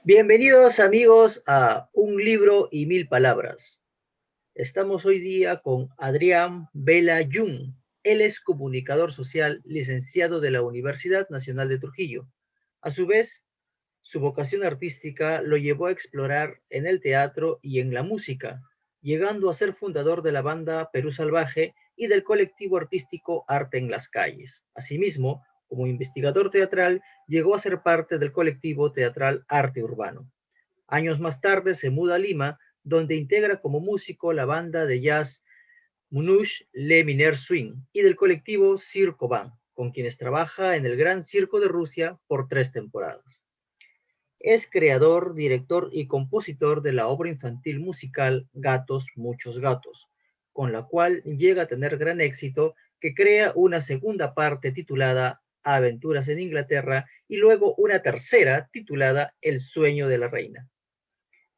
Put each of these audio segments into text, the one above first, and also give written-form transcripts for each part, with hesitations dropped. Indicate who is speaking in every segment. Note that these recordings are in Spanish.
Speaker 1: Bienvenidos amigos a Un libro y mil palabras. Estamos hoy día con Adrián Vela Jung. Él es comunicador social licenciado de la Universidad Nacional de Trujillo. A su vez, su vocación artística lo llevó a explorar en el teatro y en la música, llegando a ser fundador de la banda Perú Salvaje y del colectivo artístico Arte en las Calles. Asimismo, como investigador teatral, llegó a ser parte del colectivo teatral Arte Urbano. Años más tarde se muda a Lima, donde integra como músico la banda de jazz Munouche Le Miner Swing y del colectivo Circo Ban, con quienes trabaja en el Gran Circo de Rusia por 3 temporadas. Es creador, director y compositor de la obra infantil musical Gatos, Muchos Gatos, con la cual llega a tener gran éxito, que crea una segunda parte titulada Aventuras en Inglaterra y luego una tercera titulada El sueño de la reina.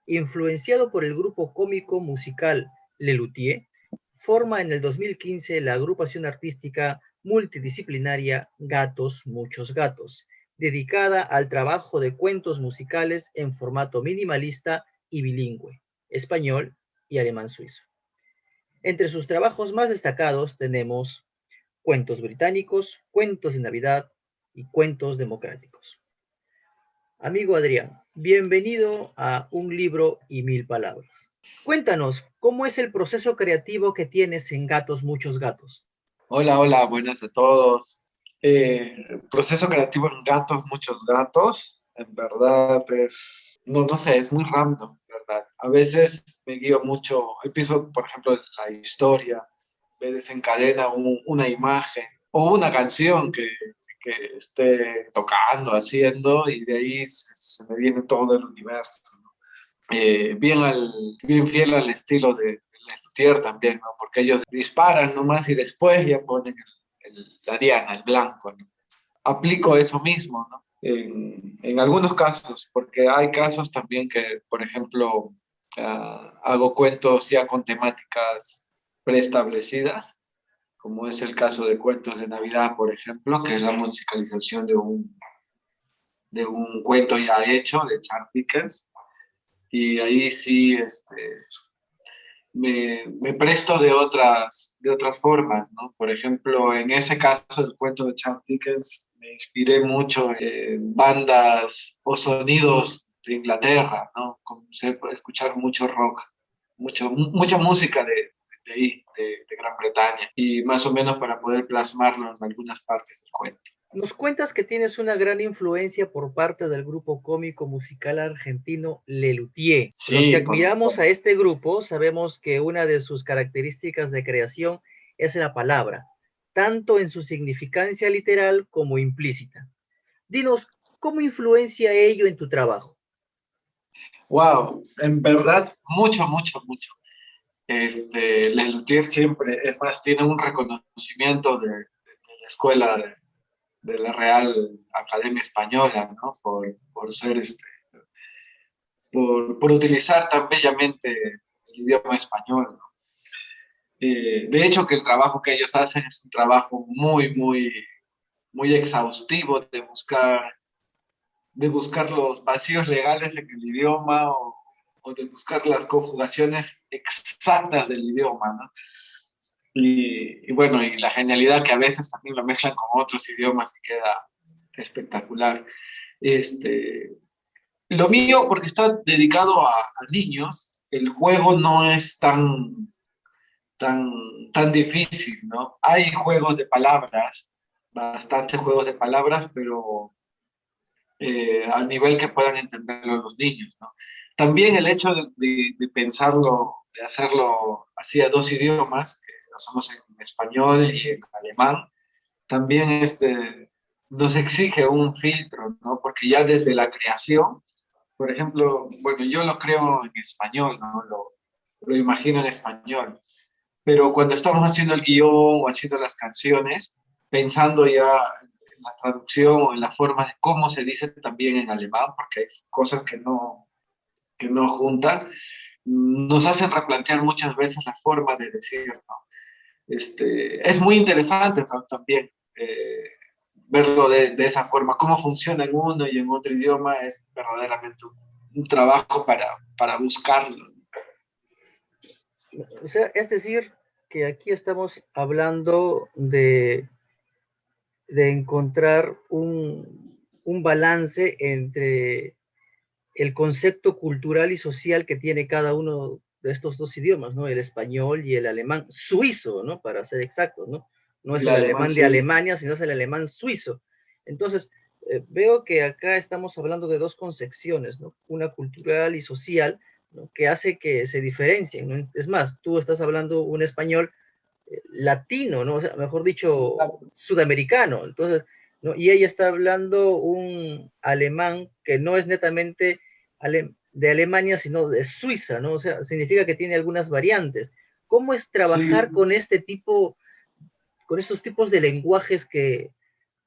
Speaker 1: Influenciado por el grupo cómico musical Lelutier, forma en el 2015 la agrupación artística multidisciplinaria Gatos, Muchos Gatos, dedicada al trabajo de cuentos musicales en formato minimalista y bilingüe, español y alemán suizo. Entre sus trabajos más destacados tenemos cuentos británicos, cuentos de Navidad y cuentos democráticos. Amigo Adrián, bienvenido a Un libro y mil palabras. Cuéntanos, ¿cómo es el proceso creativo que tienes en Gatos, Muchos Gatos?
Speaker 2: Hola, hola, buenas a todos. Proceso creativo en gatos, muchos gatos. En verdad no sé, es muy random, ¿verdad? A veces me guío mucho, empiezo, por ejemplo, la historia, me desencadena una imagen o una canción que esté tocando, haciendo, y de ahí se me viene todo el universo, ¿no? Bien fiel al estilo de Luthier también, ¿no? Porque ellos disparan nomás y después ya ponen la diana, el blanco, ¿no? Aplico eso mismo, ¿no? En algunos casos, porque hay casos también que, por ejemplo, hago cuentos ya con temáticas preestablecidas, como es el caso de Cuentos de Navidad, por ejemplo, que es la musicalización de un cuento ya hecho de Charles Dickens. Y ahí sí, me presto de otras formas, ¿no? Por ejemplo, en ese caso del cuento de Charles Dickens, me inspiré mucho en bandas o sonidos de Inglaterra, ¿no? Comencé a escuchar mucho rock, mucha música de ahí, de Gran Bretaña, y más o menos para poder plasmarlo en algunas partes del cuento.
Speaker 1: Nos cuentas que tienes una gran influencia por parte del grupo cómico musical argentino Lelutier. Los que
Speaker 2: Sí, por
Speaker 1: admiramos a
Speaker 2: supuesto.
Speaker 1: este grupo sabemos que una de sus características de creación es la palabra, tanto en su significancia literal como implícita. Dinos, ¿cómo influencia ello en tu trabajo?
Speaker 2: Wow, en verdad, mucho, mucho, mucho. Lelutier siempre, es más, tiene un reconocimiento de la escuela de la Real Academia Española, ¿no? Por ser, por utilizar tan bellamente el idioma español, ¿no? De hecho, que el trabajo que ellos hacen es un trabajo muy exhaustivo de buscar los vacíos legales en el idioma o de buscar las conjugaciones exactas del idioma, ¿no? Y bueno, y la genialidad que a veces también lo mezclan con otros idiomas y queda espectacular. Este, lo mío, porque está dedicado a niños, el juego no es tan, tan difícil, ¿no? Hay juegos de palabras, bastantes juegos de palabras, pero al nivel que puedan entenderlo los niños, ¿no? También el hecho de pensarlo, de hacerlo así a dos idiomas, que lo hacemos en español y en alemán, también nos exige un filtro, ¿no? Porque ya desde la creación, por ejemplo, bueno, yo lo creo en español, ¿no? Lo imagino en español, pero cuando estamos haciendo el guión o haciendo las canciones, pensando ya en la traducción o en la forma de cómo se dice también en alemán, porque hay cosas que no juntan, nos hacen replantear muchas veces la forma de decir, ¿no? Es muy interesante, ¿no? También verlo de esa forma. Cómo funciona en uno y en otro idioma es verdaderamente un trabajo para buscarlo.
Speaker 1: O sea, es decir, que aquí estamos hablando de encontrar un balance entre el concepto cultural y social que tiene cada uno de estos dos idiomas, ¿no? El español y el alemán suizo, ¿no? Para ser exactos, ¿no? No es
Speaker 2: El
Speaker 1: el
Speaker 2: alemán
Speaker 1: alemán de
Speaker 2: suizo.
Speaker 1: Alemania, sino es el alemán suizo. Entonces, veo que acá estamos hablando de dos concepciones, ¿no? Una cultural y social, ¿no? Que hace que se diferencien, ¿no? Es más, tú estás hablando un español latino, ¿no? O sea, mejor dicho, sudamericano. Entonces, ¿no? Y ella está hablando un alemán que no es netamente de Alemania, sino de Suiza, ¿no? O sea, significa que tiene algunas variantes. ¿Cómo es
Speaker 2: Sí,
Speaker 1: trabajar con este tipo, con estos tipos de lenguajes que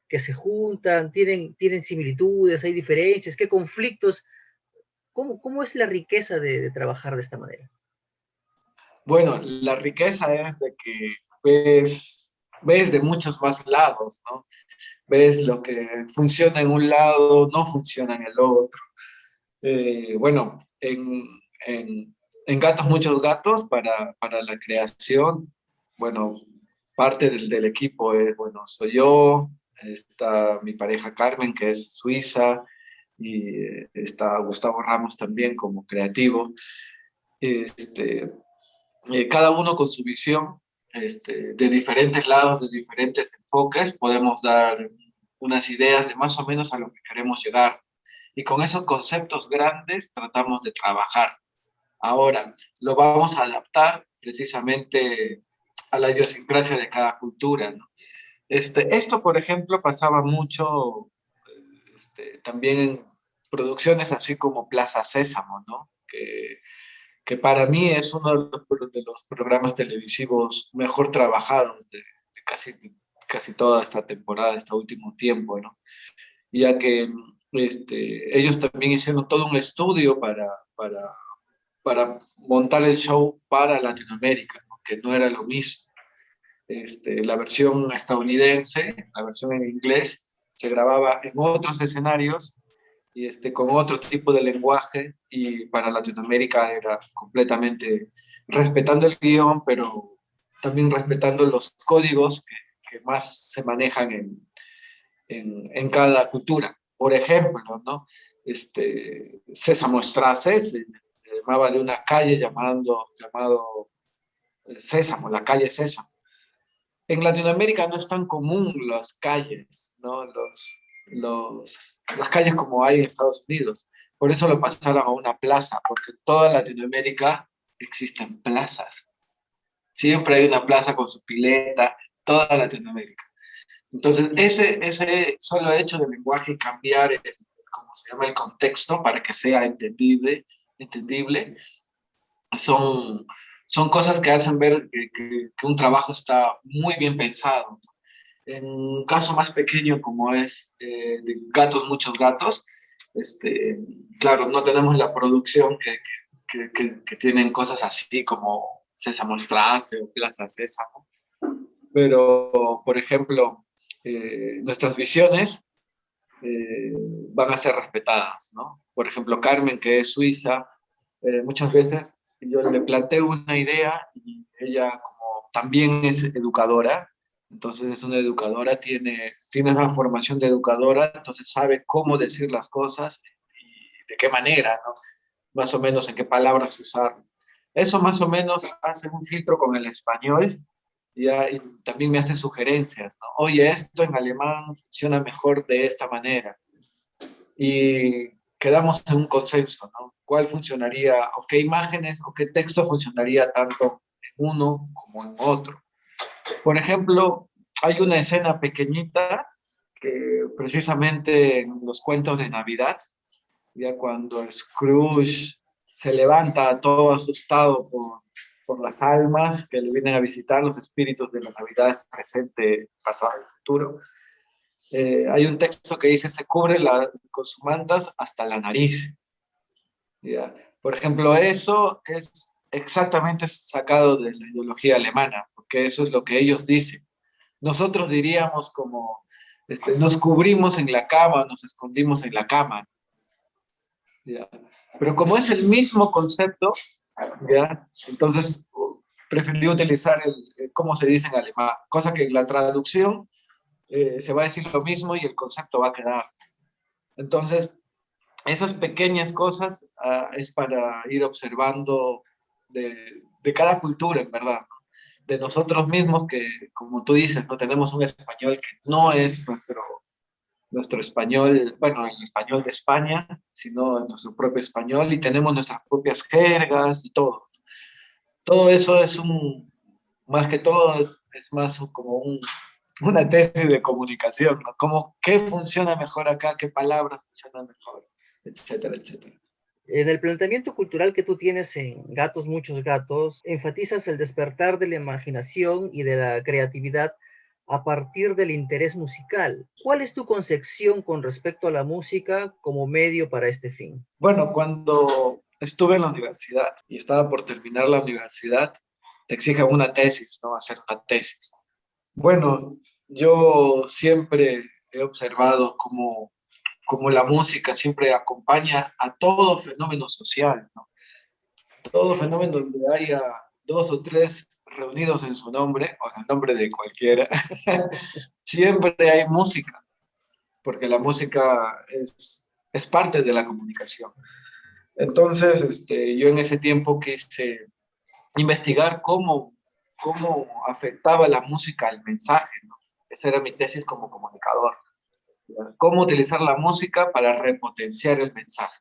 Speaker 1: se juntan, tienen similitudes, hay diferencias, qué conflictos? ¿Cómo es la riqueza de trabajar de esta manera?
Speaker 2: bueno, la riqueza es de que ves de muchos más lados, ¿no? Ves lo que funciona en un lado, no funciona en el otro. Bueno, en Gatos Muchos Gatos, para la creación, bueno, parte del equipo es, bueno, soy yo, está mi pareja Carmen, que es suiza, y está Gustavo Ramos también como creativo. Este, cada uno con su visión, de diferentes lados, de diferentes enfoques, podemos dar unas ideas de más o menos a lo que queremos llegar. Y con esos conceptos grandes tratamos de trabajar. Ahora, lo vamos a adaptar precisamente a la idiosincrasia de cada cultura, ¿no? Esto, por ejemplo, pasaba mucho también en producciones así como Plaza Sésamo, ¿no? Que para mí es uno de los programas televisivos mejor trabajados de casi toda esta temporada, este último tiempo, ¿no? Ya que ellos también hicieron todo un estudio para montar el show para Latinoamérica, ¿no? Que no era lo mismo. La versión estadounidense, la versión en inglés, se grababa en otros escenarios y con otro tipo de lenguaje, y para Latinoamérica era completamente respetando el guión, pero también respetando los códigos que más se manejan en cada cultura. Por ejemplo, ¿no? Sésamo Strasse se llamaba de una calle llamado Sésamo, la calle Sésamo. En Latinoamérica no es tan común las calles, ¿no? Las calles como hay en Estados Unidos. Por eso lo pasaron a una plaza, porque en toda Latinoamérica existen plazas. Siempre hay una plaza con su pileta, toda Latinoamérica. Entonces, ese solo hecho del lenguaje y cambiar ¿cómo se llama? El contexto para que sea entendible, son, son cosas que hacen ver que un trabajo está muy bien pensado. En un caso más pequeño como es de Gatos Muchos Gatos, claro, no tenemos la producción que tienen cosas así como Sésamo Strasse o Plaza Sésamo, pero, por ejemplo, nuestras visiones van a ser respetadas, ¿no? Por ejemplo, Carmen, que es suiza, muchas veces yo le planteo una idea y ella como también es educadora, entonces es una educadora, tiene una formación de educadora, entonces sabe cómo decir las cosas y de qué manera, ¿no? Más o menos en qué palabras usar. Eso más o menos hace un filtro con el español y también me hace sugerencias, ¿no? Oye, esto en alemán funciona mejor de esta manera. Y quedamos en un consenso, ¿no? ¿Cuál funcionaría, o qué imágenes, o qué texto funcionaría tanto en uno como en otro? Por ejemplo, hay una escena pequeñita que precisamente en los cuentos de Navidad, ya cuando Scrooge se levanta todo asustado por las almas que le vienen a visitar, los espíritus de la Navidad presente, pasado y futuro. Hay un texto que dice, se cubre con sus mantas hasta la nariz. ¿Ya? Por ejemplo, eso es exactamente sacado de la ideología alemana, porque eso es lo que ellos dicen. Nosotros diríamos como, nos cubrimos en la cama, nos escondimos en la cama. ¿ya? Pero como es el mismo concepto, ¿ya? Entonces preferí utilizar cómo se dice en alemán, cosa que en la traducción se va a decir lo mismo y el concepto va a quedar. Entonces, esas pequeñas cosas es para ir observando de cada cultura, en verdad, ¿no? De nosotros mismos que, como tú dices, no tenemos un español que no es nuestro español, bueno, el español de España, sino nuestro propio español y tenemos nuestras propias jergas y todo. Todo eso es más que todo, es más como una tesis de comunicación, ¿no? Como qué funciona mejor acá, qué palabras funcionan mejor, etcétera, etcétera.
Speaker 1: En el planteamiento cultural que tú tienes en Gatos, Muchos Gatos, enfatizas el despertar de la imaginación y de la creatividad a partir del interés musical. ¿Cuál es tu concepción con respecto a la música como medio para este fin?
Speaker 2: Bueno, cuando estuve en la universidad y estaba por terminar la universidad, te exigen una tesis, ¿no? Hacer una tesis. Bueno, yo siempre he observado cómo la música siempre acompaña a todo fenómeno social, ¿no? Todo fenómeno donde haya dos o tres reunidos en su nombre, o en el nombre de cualquiera, siempre hay música, porque la música es parte de la comunicación. Entonces, yo en ese tiempo quise investigar cómo afectaba la música al mensaje, ¿no? Esa era mi tesis como comunicador. ¿Ya? Cómo utilizar la música para repotenciar el mensaje.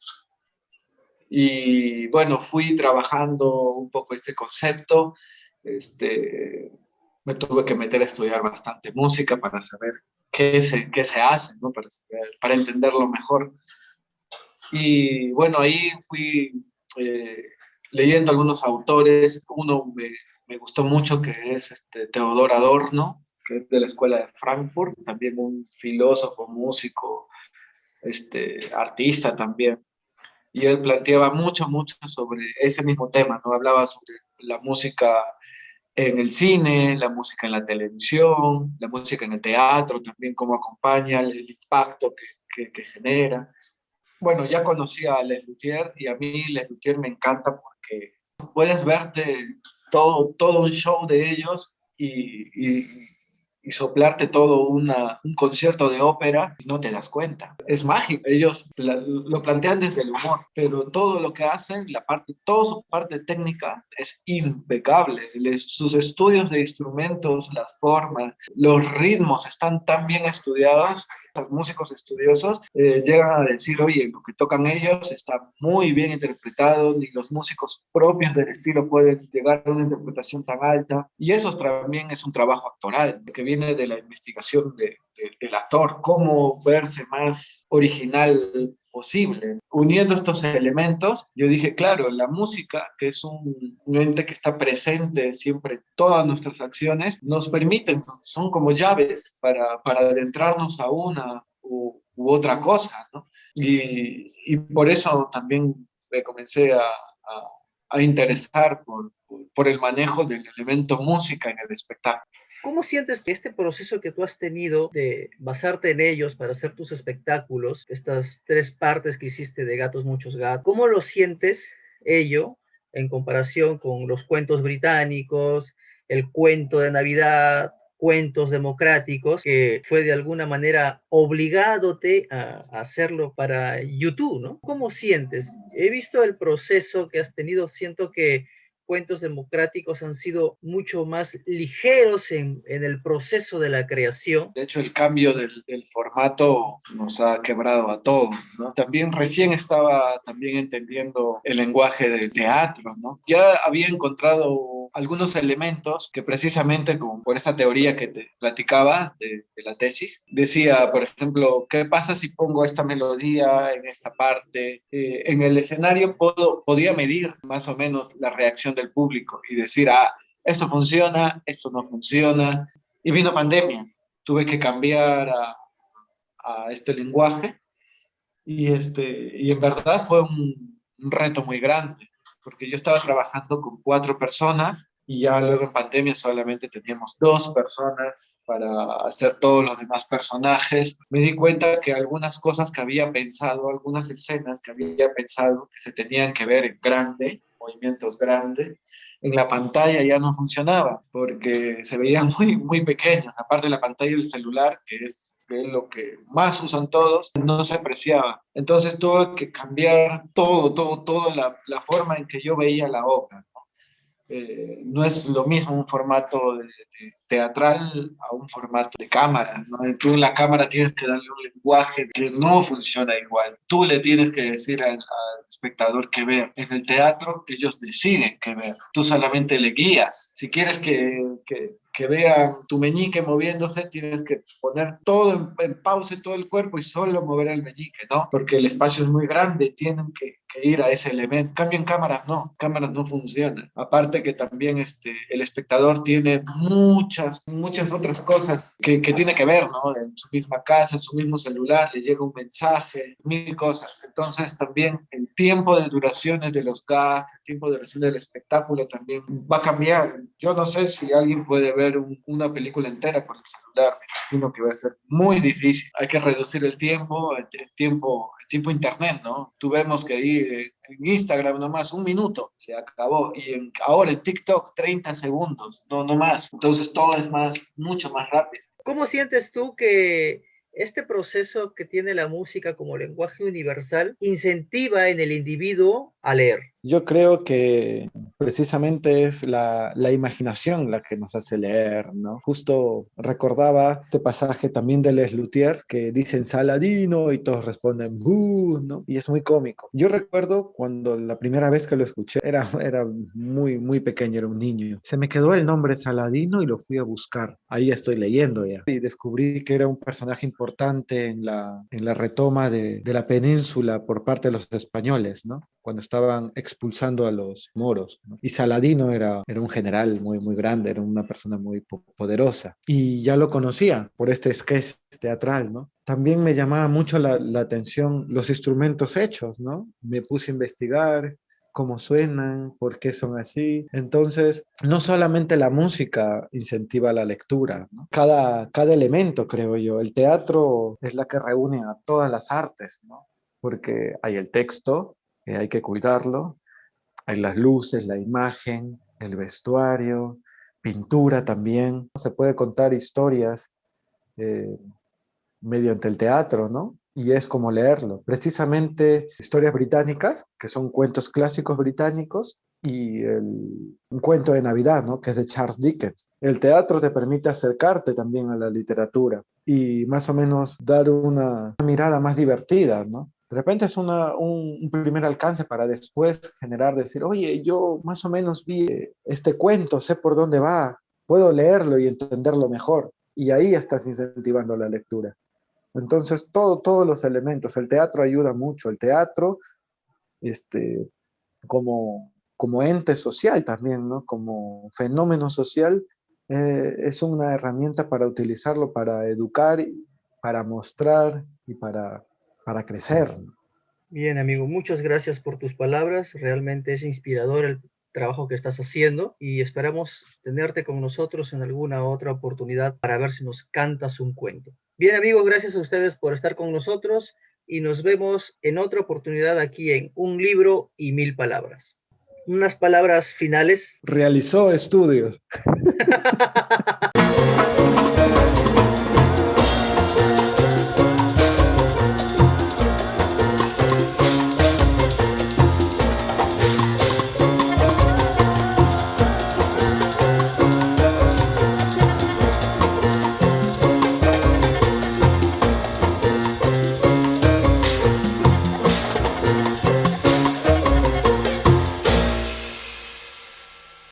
Speaker 2: Y bueno, fui trabajando un poco este concepto. Este, Me tuve que meter a estudiar bastante música para saber qué se hace, ¿no? Para entenderlo mejor. Y bueno, ahí fui eh, leyendo algunos autores. Me gustó mucho, que es Theodor Adorno, que es de la Escuela de Frankfurt, también un filósofo, músico, artista también. Y él planteaba mucho sobre ese mismo tema, ¿no? Hablaba sobre la música en el cine, la música en la televisión, la música en el teatro, también cómo acompaña el impacto que genera. Bueno, ya conocí a Les Luthier y a mí Les Luthier me encanta porque puedes verte todo un show de ellos y soplarte todo un concierto de ópera y no te das cuenta. Es mágico. Ellos lo plantean desde el humor, pero todo lo que hacen, toda su parte técnica es impecable. Sus estudios de instrumentos, las formas, los ritmos están tan bien estudiados. Los músicos estudiosos llegan a decir, oye, lo que tocan ellos está muy bien interpretado, ni los músicos propios del estilo pueden llegar a una interpretación tan alta. Y eso también es un trabajo actoral, que viene de la investigación del actor, cómo verse más original posible. Uniendo estos elementos, yo dije, claro, la música, que es un ente que está presente siempre en todas nuestras acciones, nos permiten, son como llaves para adentrarnos a una u otra cosa, ¿no? Y por eso también me comencé a interesar por el manejo del elemento música en el espectáculo.
Speaker 1: ¿Cómo sientes que este proceso que tú has tenido de basarte en ellos para hacer tus espectáculos, estas tres partes que hiciste de Gatos, Muchos Gatos, cómo lo sientes ello en comparación con los cuentos británicos, el cuento de Navidad, cuentos democráticos, que fue de alguna manera obligándote a hacerlo para YouTube, ¿no? ¿Cómo sientes? He visto el proceso que has tenido, siento que cuentos democráticos han sido mucho más ligeros en el proceso de la creación.
Speaker 2: De hecho, el cambio del formato nos ha quebrado a todos, ¿no? También recién estaba también entendiendo el lenguaje del teatro, ¿no? Ya había encontrado algunos elementos que precisamente como por esta teoría que te platicaba de la tesis, decía, por ejemplo, ¿qué pasa si pongo esta melodía en esta parte? En el escenario podía medir más o menos la reacción del público y decir, esto funciona, esto no funciona. Y vino pandemia, tuve que cambiar a este lenguaje y en verdad fue un reto muy grande, porque yo estaba trabajando con 4 personas y ya luego en pandemia solamente teníamos 2 personas para hacer todos los demás personajes, me di cuenta que algunas cosas que había pensado, algunas escenas que había pensado que se tenían que ver en grande, movimientos grandes, en la pantalla ya no funcionaba porque se veían muy pequeños. Aparte de la pantalla del celular, que es lo que más usan todos, no se apreciaba. Entonces tuve que cambiar toda la forma en que yo veía la obra. No es lo mismo un formato teatral a un formato de cámara, ¿no? Tú en la cámara tienes que darle un lenguaje que no funciona igual. Tú le tienes que decir al espectador qué ver. En el teatro ellos deciden qué ver. Tú solamente le guías. Si quieres que vean tu meñique moviéndose, tienes que poner todo en pausa, todo el cuerpo y solo mover el meñique, ¿no? Porque el espacio es muy grande, tienen que ir a ese elemento. En cambio, en cámaras no funcionan. Aparte que también el espectador tiene muchas otras cosas que tiene que ver, ¿no? En su misma casa, en su mismo celular, le llega un mensaje, mil cosas. Entonces también el tiempo de duraciones de los gags, el tiempo de duración del espectáculo también va a cambiar. Yo no sé si alguien puede ver una película entera con el celular, me imagino que va a ser muy difícil. Hay que reducir el tiempo internet, ¿no? Tú vemos que ahí en Instagram nomás un minuto se acabó y ahora en TikTok 30 segundos, no más. Entonces todo es mucho más rápido.
Speaker 1: ¿Cómo sientes tú que este proceso que tiene la música como lenguaje universal incentiva en el individuo a leer?
Speaker 3: Yo creo que precisamente es la imaginación la que nos hace leer, ¿no? Justo recordaba este pasaje también de Les Luthier que dicen Saladino y todos responden ¿no? Y es muy cómico. Yo recuerdo cuando la primera vez que lo escuché era muy pequeño, era un niño. Se me quedó el nombre Saladino y lo fui a buscar. Ahí estoy leyendo ya. Y descubrí que era un personaje importante en la retoma de la península por parte de los españoles, ¿no? Cuando estaban expulsando a los moros, ¿no? Y Saladino era un general muy grande, era una persona muy poderosa. Y ya lo conocía por este sketch teatral, ¿no? También me llamaba mucho la atención los instrumentos hechos, ¿no? Me puse a investigar cómo suenan, por qué son así. Entonces, no solamente la música incentiva la lectura, ¿no? Cada elemento, creo yo. El teatro es la que reúne a todas las artes, ¿no? Porque hay el texto, hay que cuidarlo, hay las luces, la imagen, el vestuario, pintura también. Se puede contar historias eh, mediante el teatro, ¿no? Y es como leerlo. Precisamente historias británicas, que son cuentos clásicos británicos, y un cuento de Navidad, ¿no? Que es de Charles Dickens. El teatro te permite acercarte también a la literatura y más o menos dar una mirada más divertida, ¿no? De repente es un primer alcance para después generar, decir, oye, yo más o menos vi este cuento, sé por dónde va, puedo leerlo y entenderlo mejor. Y ahí ya estás incentivando la lectura. Entonces, todos los elementos, el teatro ayuda mucho, el teatro, este, como ente social también, ¿no? Como fenómeno social, es una herramienta para utilizarlo, para educar, para mostrar y para crecer.
Speaker 1: Bien, amigo, muchas gracias por tus palabras. Realmente es inspirador el trabajo que estás haciendo y esperamos tenerte con nosotros en alguna otra oportunidad para ver si nos cantas un cuento. Bien, amigos, gracias a ustedes por estar con nosotros y nos vemos en otra oportunidad aquí en Un libro y mil palabras. Unas palabras finales.
Speaker 3: Realizó estudios.